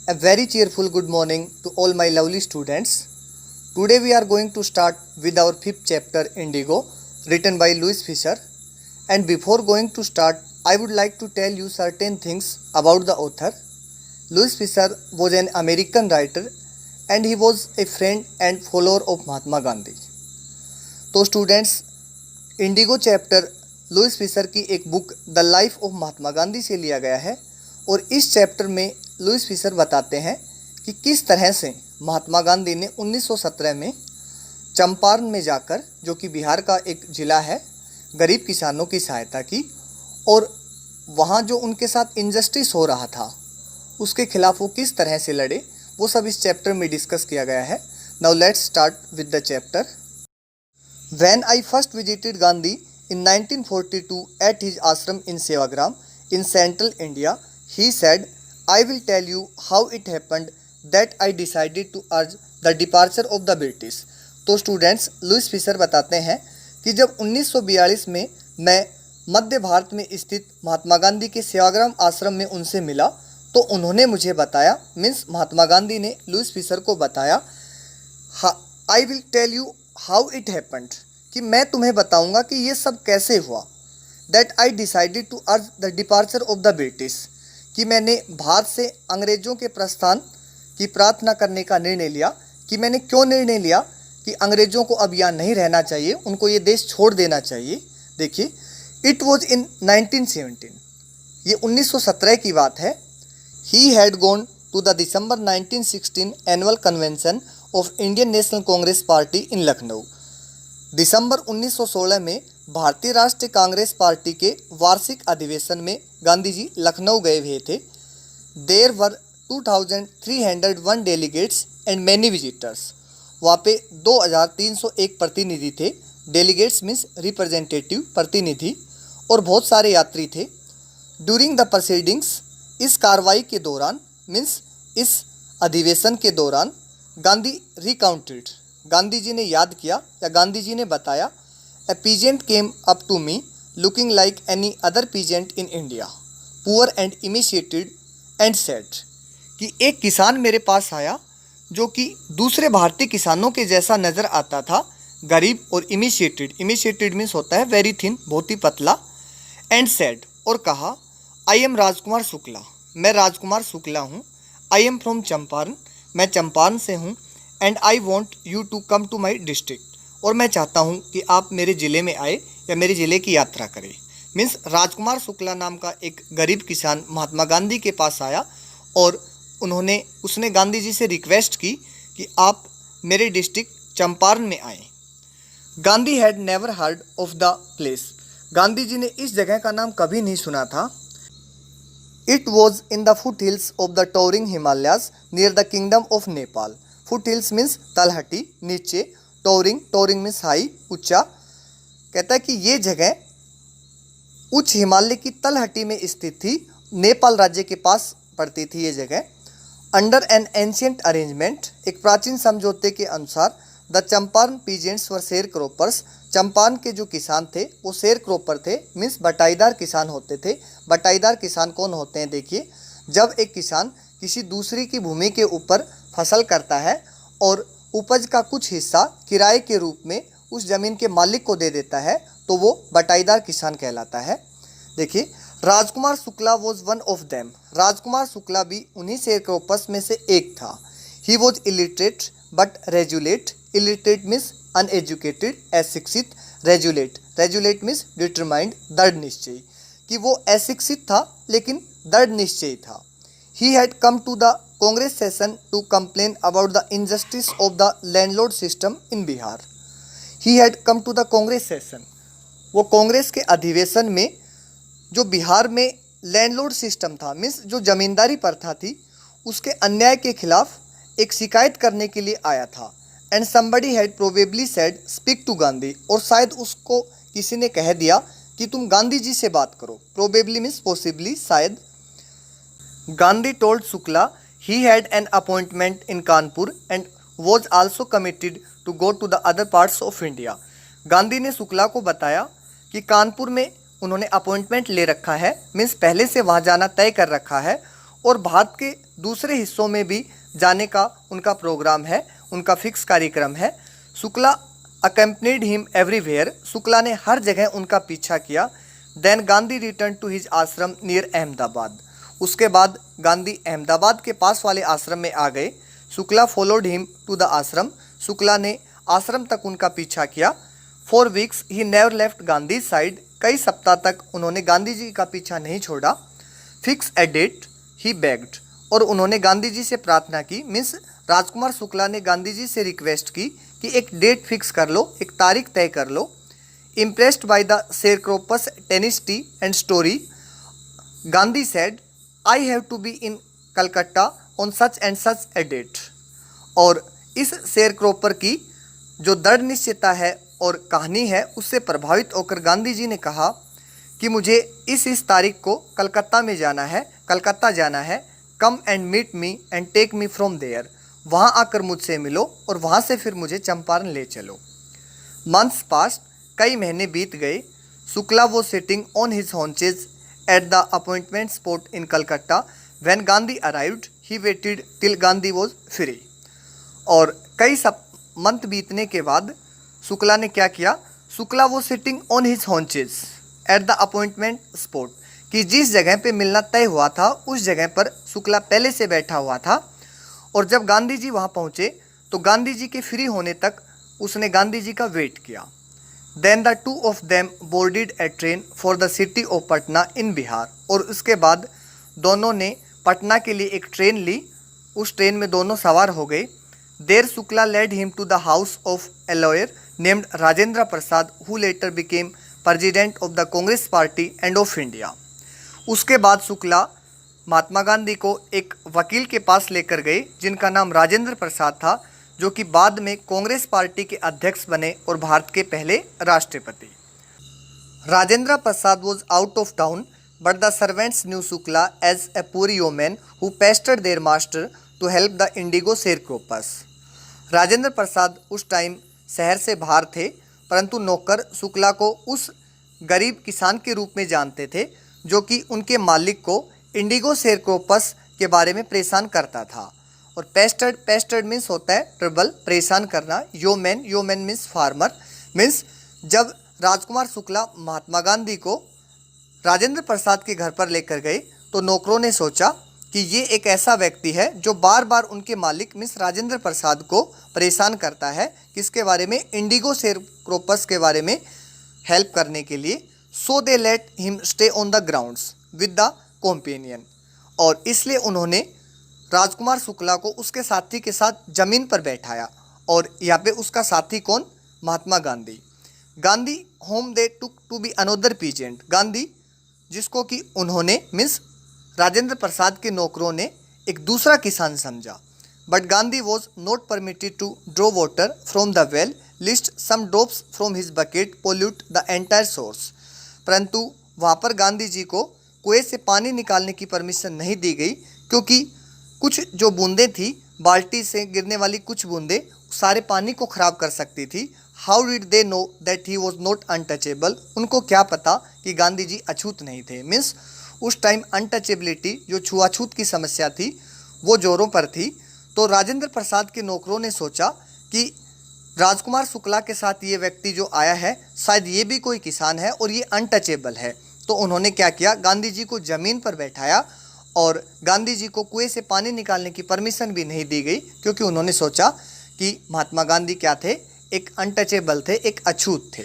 A very cheerful good morning to all my lovely students. Today we are going to start with our fifth chapter Indigo, written by Louis Fisher. And before going to start, I would like to tell you certain things about the author. Louis Fisher was an American writer and he was a friend and follower of Mahatma Gandhi. तो students, indigo chapter Louis Fischer की एक book the life of Mahatma Gandhi से लिया गया है और इस chapter में लुइस फिशर बताते हैं कि किस तरह से महात्मा गांधी ने 1917 में चंपारण में जाकर, जो कि बिहार का एक ज़िला है, गरीब किसानों की सहायता की और वहाँ जो उनके साथ इनजस्टिस हो रहा था उसके खिलाफ वो किस तरह से लड़े, वो सब इस चैप्टर में डिस्कस किया गया है. Now let's start with the chapter. When I first visited Gandhi in 1942 at his ashram in Sevagram in central India, he said, I will tell you how it happened that I decided to urge the departure of the British. तो students, Louis Fisher बताते हैं कि जब 1942 में मैं मध्य भारत में स्थित महात्मा गांधी के सेवाग्राम आश्रम में उनसे मिला तो उन्होंने मुझे बताया, मीन्स महात्मा गांधी ने लुइस फिशर को बताया, I will tell you how it happened, कि मैं तुम्हें बताऊंगा कि ये सब कैसे हुआ. That I decided to urge the departure of the British, कि मैंने भारत से अंग्रेज़ों के प्रस्थान की प्रार्थना करने का निर्णय लिया. कि मैंने क्यों निर्णय लिया कि अंग्रेज़ों को अब यहाँ नहीं रहना चाहिए, उनको ये देश छोड़ देना चाहिए. देखिए, इट वॉज इन 1917, ये 1917 की बात है. He had gone to the December 1916 annual convention of Indian National Congress party in Lucknow. दिसंबर 1916 में भारतीय राष्ट्रीय कांग्रेस पार्टी के वार्षिक अधिवेशन में गांधी जी लखनऊ गए हुए थे. There were 2301 delegates and many visitors. वहाँ पे 2301 प्रतिनिधि थे. डेलीगेट्स मीन्स रिप्रेजेंटेटिव, प्रतिनिधि, और बहुत सारे यात्री थे. ड्यूरिंग द प्रोसीडिंग्स, इस कार्रवाई के दौरान, मीन्स इस अधिवेशन के दौरान, गांधी रिकाउंटेड, गांधी जी ने याद किया या गांधी जी ने बताया, a peasant came up to me looking like any other peasant in India, poor and emaciated and said, कि एक किसान मेरे पास आया जो कि दूसरे भारतीय किसानों के जैसा नज़र आता था, गरीब और इमिशिएटेड. इमिशिएटेड मीन्स होता है वेरी थिन, बहुत ही पतला. एंड सेड, और कहा, आई एम राजकुमार शुक्ला, मैं राजकुमार शुक्ला हूँ. आई एम फ्रॉम चंपारण, मैं चंपारण से हूँ. And I want you to come to my district, और मैं चाहता हूँ कि आप मेरे ज़िले में आए या मेरे ज़िले की यात्रा करें. मीन्स राजकुमार शुक्ला नाम का एक गरीब किसान महात्मा गांधी के पास आया और उसने गांधी जी से रिक्वेस्ट की कि आप मेरे डिस्ट्रिक्ट चंपारण में आएँ. Gandhi had never heard of the place, Gandhi ji ने इस जगह का नाम कभी नहीं सुना था. It was in the foot hills of the towering Himalayas near the kingdom of Nepal. Foot hills means तलहटी, नीचे. टॉवरिंग, टॉवरिंग मीन्स हाई, ऊंचा. कहता है कि ये जगह उच्च हिमालय की तलहटी में स्थित थी, नेपाल राज्य के पास पड़ती थी ये जगह. अंडर एन एंशियंट अरेंजमेंट, एक प्राचीन समझौते के अनुसार, the Champaran peasants were share croppers, Champaran के जो किसान थे वो शेयर क्रॉपर थे, मीन्स बटाईदार किसान होते थे. बटाईदार किसान कौन होते हैं? देखिए, जब एक किसान किसी दूसरी की भूमि के ऊपर फसल करता है और उपज का कुछ हिस्सा किराए के रूप में उस ज़मीन के मालिक को दे देता है तो वो बटाईदार किसान कहलाता है. देखिए, Rajkumar Shukla was one of them, Rajkumar Shukla भी उन्हीं शेयर क्रॉपर्स में से एक था. He was illiterate but resolute. Illiterate means uneducated, अशिक्षित. रेजुलेट, रेजुलेट मीन्स डिटरमाइंड, दृढ़ निश्चयी, कि वो अशिक्षित था लेकिन दृढ़ निश्चयी था. He had come to the Congress session to complain about the injustice of the landlord system in Bihar. He had come to the Congress session, वो कांग्रेस के अधिवेशन में जो बिहार में लैंडलॉर्ड सिस्टम था, मीन्स जो जमींदारी प्रथा थी, उसके अन्याय के खिलाफ एक शिकायत करने के लिए आया था. And somebody had probably said speak to Gandhi, और शायद उसको किसी ने कह दिया कि तुम गांधी जी से बात करो. प्रोबेबली मीन्स पॉसिबली, शायद. Gandhi told Shukla he had an appointment in Kanpur and was also committed to go to the other parts of India. Gandhi ने शुक्ला को बताया कि कानपुर में उन्होंने अपॉइंटमेंट ले रखा है, मीन्स पहले से वहाँ जाना तय कर रखा है, और भारत के दूसरे हिस्सों में भी जाने का उनका प्रोग्राम है, उनका फिक्स कार्यक्रम है। Shukla accompanied him everywhere, Shukla ने हर जगह उनका पीछा किया। Then Gandhi return to his ashram near Ahmedabad, उसके बाद गांधी अहमदाबाद के पास वाले आश्रम में आ गए। Shukla followed him to the ashram, Shukla ने आश्रम तक उनका पीछा किया। 4 weeks he never left Gandhi side, कई सप्ताह तक उन्होंने गांधी जी का पीछा नहीं छोड़ा। Fix a date he begged, और उन्होंने गांधी जी से प्रार्थना की, मीन्स राजकुमार शुक्ला ने गांधी जी से रिक्वेस्ट की कि एक डेट फिक्स कर लो, एक तारीख तय कर लो। Impressed by the sharecropper's tenacity and story, Gandhi said I have to be in Calcutta on such and such a date. और इस शेरक्रोपर की जो दृढ़ निश्चयता है और कहानी है, उससे प्रभावित होकर गांधी जी ने कहा कि मुझे इस तारीख को कलकत्ता में जाना है, कलकत्ता जाना है। Come and meet me and take me from there, वहाँ आकर मुझसे मिलो और वहाँ से फिर मुझे चंपारण ले चलो। मंथ्स पास्ट, कई महीने बीत गए। Shukla was sitting on his haunches at the appointment spot in Calcutta, when Gandhi arrived he waited till Gandhi was free. और कई मंथ बीतने के बाद शुक्ला ने क्या किया, Shukla was sitting on his haunches at the appointment spot, कि जिस जगह पे मिलना तय हुआ था उस जगह पर शुक्ला पहले से बैठा हुआ था। और जब गांधी जी वहाँ पहुँचे तो गांधी जी के फ्री होने तक उसने गांधी जी का वेट किया। Then the two of them boarded a train for the city of Patna in Bihar, और उसके बाद दोनों ने पटना के लिए एक ट्रेन ली, उस ट्रेन में दोनों सवार हो गए। There Shukla led him to the house of a lawyer named Rajendra Prasad, who later became president of the Congress party and of India. उसके बाद शुक्ला महात्मा गांधी को एक वकील के पास लेकर गए जिनका नाम राजेंद्र प्रसाद था, जो कि बाद में कांग्रेस पार्टी के अध्यक्ष बने और भारत के पहले राष्ट्रपति। Rajendra Prasad was out of town but the servants knew Shukla as a poor yeoman who pestered their master to help the indigo sharecroppers. Rajendra Prasad उस टाइम शहर से बाहर थे, परंतु नौकर शुक्ला को उस गरीब किसान के रूप में जानते थे जो कि उनके मालिक को इंडिगो शेरक्रोपस के बारे में परेशान करता था। और पेस्टेड मीन्स होता है ट्रबल, परेशान करना। योमैन मीन्स फार्मर। मीन्स जब राजकुमार शुक्ला महात्मा गांधी को राजेंद्र प्रसाद के घर पर लेकर गए तो नौकरों ने सोचा कि ये एक ऐसा व्यक्ति है जो बार बार उनके मालिक मीन्स राजेंद्र प्रसाद को परेशान करता है, किसके बारे में, इंडिगो शेरक्रोपस के बारे में हेल्प करने के लिए। So they let him stay on the grounds with the companion, और इसलिए उन्होंने राजकुमार शुक्ला को उसके साथी के साथ जमीन पर बैठाया। और यहाँ पे उसका साथी कौन, Mahatma Gandhi. Gandhi whom they took to be another peasant, Gandhi जिसको कि उन्होंने मीन्स राजेंद्र प्रसाद के नौकरों ने एक दूसरा किसान समझा। But Gandhi was not permitted to draw water from the well lest some drops from his bucket pollute the entire source. परंतु वहाँ पर गांधी जी को कुएं से पानी निकालने की परमिशन नहीं दी गई, क्योंकि कुछ जो बूंदें थी, बाल्टी से गिरने वाली कुछ बूंदें सारे पानी को ख़राब कर सकती थी। How did they know that he was not untouchable, उनको क्या पता कि गांधी जी अछूत नहीं थे। मीन्स उस टाइम अनटचेबिलिटी, जो छुआछूत की समस्या थी, वो जोरों पर थी। तो राजेंद्र प्रसाद के नौकरों ने सोचा कि राजकुमार शुक्ला के साथ ये व्यक्ति जो आया है शायद ये भी कोई किसान है और ये अनटचेबल है। तो उन्होंने क्या किया, गांधी जी को ज़मीन पर बैठाया और गांधी जी को कुएं से पानी निकालने की परमिशन भी नहीं दी गई, क्योंकि उन्होंने सोचा कि महात्मा गांधी क्या थे, एक अनटचेबल थे, एक अछूत थे।